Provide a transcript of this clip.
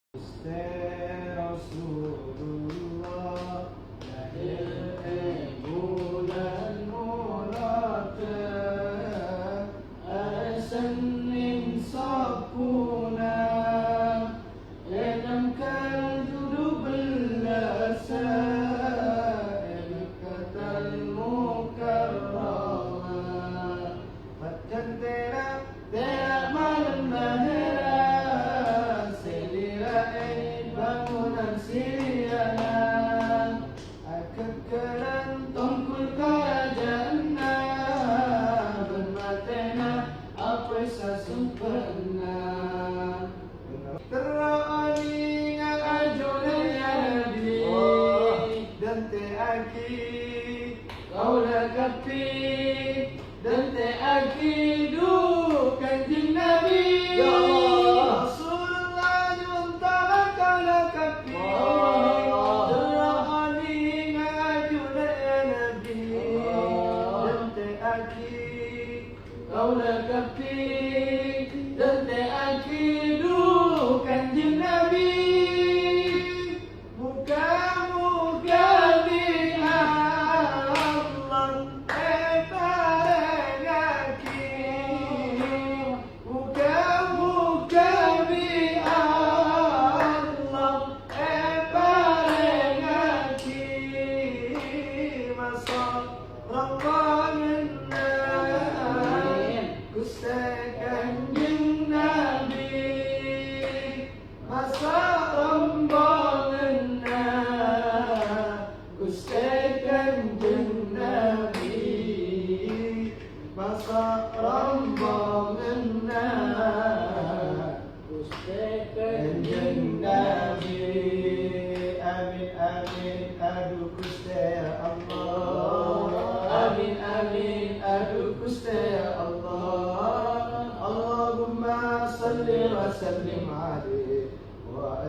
Gusti Rasulullah lahir bulan Muharram Senin Sabuna enam kali belasa Katal Mukarramah Macam tera malam lahir bangunan Siriana Kekeran tongkul kerajana Bermatena apa sasumpena Terani ngajuna ya Nabi Dan teaki kaulah kapi Dan teaki dukan jin Nabi Ya Allah kaulah kafi dan teaki dukan jin Nabi muka-muka bi Allah parengaki muka-muka bi Allah parengaki masa Ramadan Gusti Kanjeng Nabi masa rombonganna Gusti Kanjeng Nabi masa rombonganna Gusti Kanjeng Nabi amin amin aduh Gusti Allah amin amin aduh Gusti Allah Allahumma salli wa sallim alaihi wa